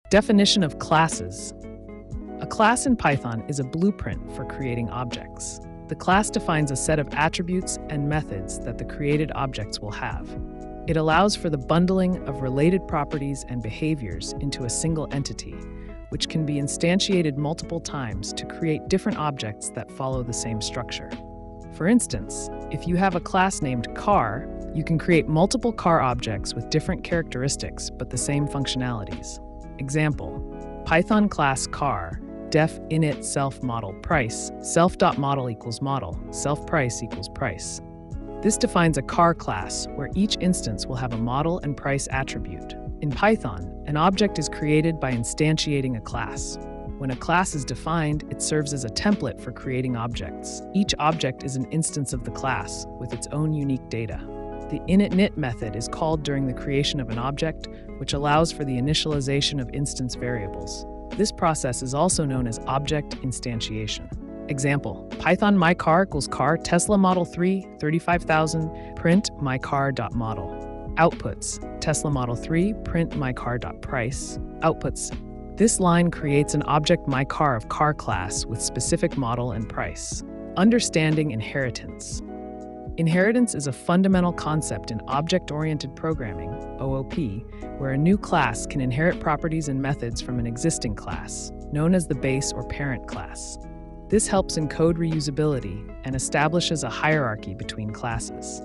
Definition of classes. A class in Python is a blueprint for creating objects. The class defines a set of attributes and methods that the created objects will have. It allows for the bundling of related properties and behaviors into a single entity, which can be instantiated multiple times to create different objects that follow the same structure. For instance, if you have a class named car, you can create multiple car objects with different characteristics but the same functionalities. Example, Python class car, def init self model price, self.model equals model, self price equals price. This defines a car class where each instance will have a model and price attribute. In Python, an object is created by instantiating a class. When a class is defined, it serves as a template for creating objects. Each object is an instance of the class with its own unique data. The initInit method is called during the creation of an object, which allows for the initialization of instance variables. This process is also known as object instantiation. Example, Python mycar equals car Tesla Model 3, 35,000, print mycar.model. Outputs, Tesla Model 3, print mycar.price. Outputs. This line creates an object mycar of car class with specific model and price. Understanding inheritance. Inheritance is a fundamental concept in object-oriented programming, OOP, where a new class can inherit properties and methods from an existing class, known as the base or parent class. This helps encode reusability and establishes a hierarchy between classes.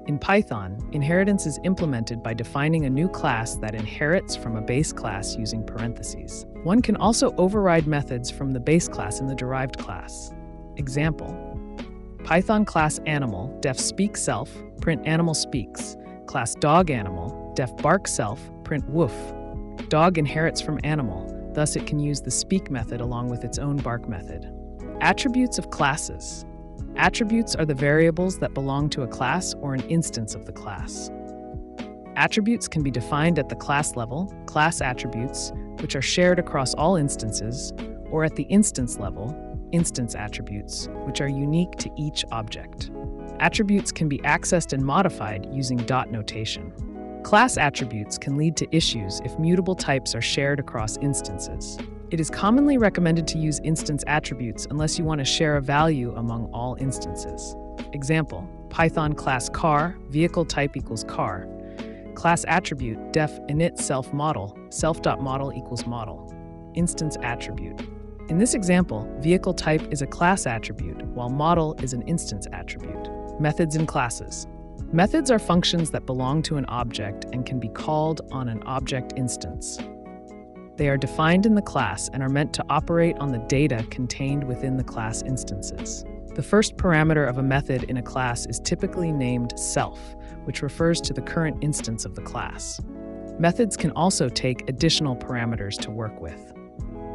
In Python, inheritance is implemented by defining a new class that inherits from a base class using parentheses. One can also override methods from the base class in the derived class. Example, Python class animal, def speak self, print animal speaks, class dog animal, def bark self, print woof. Dog inherits from animal, thus it can use the speak method along with its own bark method. Attributes of classes. Attributes are the variables that belong to a class or an instance of the class. Attributes can be defined at the class level, class attributes, which are shared across all instances, or at the instance level, instance attributes, which are unique to each object. Attributes can be accessed and modified using dot notation. Class attributes can lead to issues if mutable types are shared across instances. It is commonly recommended to use instance attributes unless you want to share a value among all instances. Example, Python class car, vehicle type equals car. Class attribute, def init self model, self.model equals model. Instance attribute. In this example, vehicle type is a class attribute, while model is an instance attribute. Methods and classes. Methods are functions that belong to an object and can be called on an object instance. They are defined in the class and are meant to operate on the data contained within the class instances. The first parameter of a method in a class is typically named self, which refers to the current instance of the class. Methods can also take additional parameters to work with.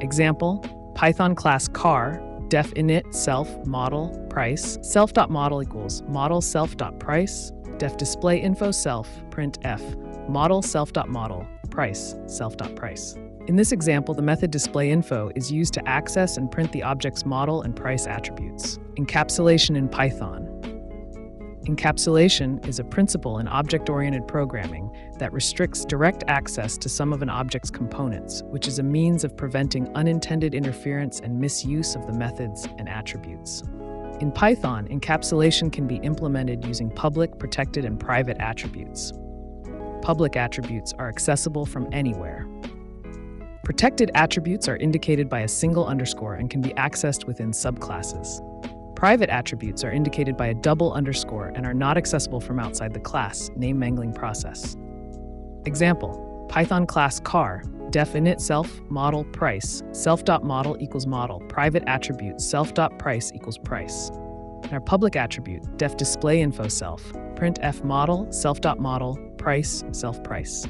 Example, Python class car, def init self model price, self.model equals model self.price, def display info self, print f, model self.model, price, self.price. In this example, the method displayInfo is used to access and print the object's model and price attributes. Encapsulation in Python. Encapsulation is a principle in object-oriented programming that restricts direct access to some of an object's components, which is a means of preventing unintended interference and misuse of the methods and attributes. In Python, encapsulation can be implemented using public, protected, and private attributes. Public attributes are accessible from anywhere. Protected attributes are indicated by a single underscore and can be accessed within subclasses. Private attributes are indicated by a double underscore and are not accessible from outside the class name mangling process. Example, Python class car, def init self model price, self.model equals model, private attribute self.price equals price. And our public attribute, def display info self, print f model, self.model, price, self-price.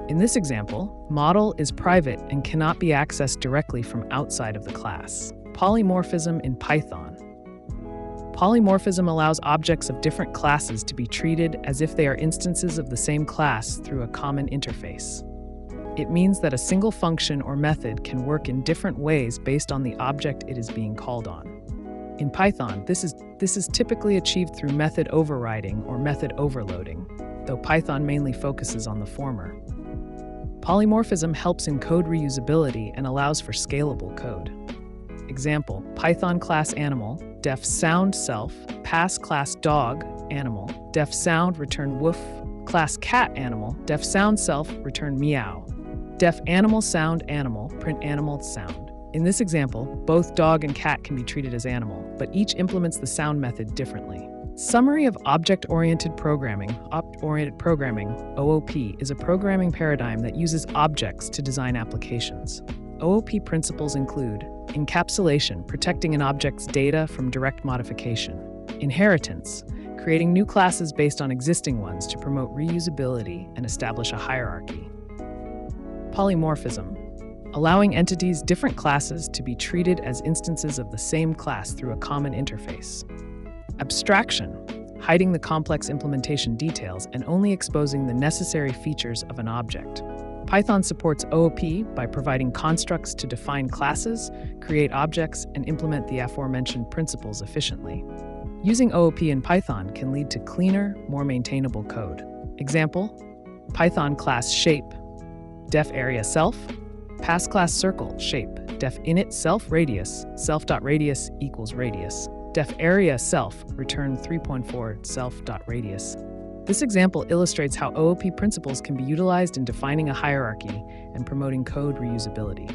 In this example, model is private and cannot be accessed directly from outside of the class. Polymorphism in Python. Polymorphism allows objects of different classes to be treated as if they are instances of the same class through a common interface. It means that a single function or method can work in different ways based on the object it is being called on. In Python, this is typically achieved through method overriding or method overloading, though Python mainly focuses on the former. Polymorphism helps in code reusability and allows for scalable code. Example, Python class animal, def sound self, pass class dog animal, def sound return woof, class cat animal, def sound self return meow, def animal sound animal, print animal sound. In this example, both dog and cat can be treated as animal, but each implements the sound method differently. Summary of Object-Oriented Programming. Object-Oriented Programming, OOP, is a programming paradigm that uses objects to design applications. OOP principles include encapsulation, protecting an object's data from direct modification; inheritance, creating new classes based on existing ones to promote reusability and establish a hierarchy; polymorphism, allowing entities different classes to be treated as instances of the same class through a common interface; abstraction, hiding the complex implementation details and only exposing the necessary features of an object. Python supports OOP by providing constructs to define classes, create objects, and implement the aforementioned principles efficiently. Using OOP in Python can lead to cleaner, more maintainable code. Example, Python class shape, def area self, pass class circle shape, def init self radius, self.radius equals radius, def area self, return 3.4 self.radius. This example illustrates how OOP principles can be utilized in defining a hierarchy and promoting code reusability.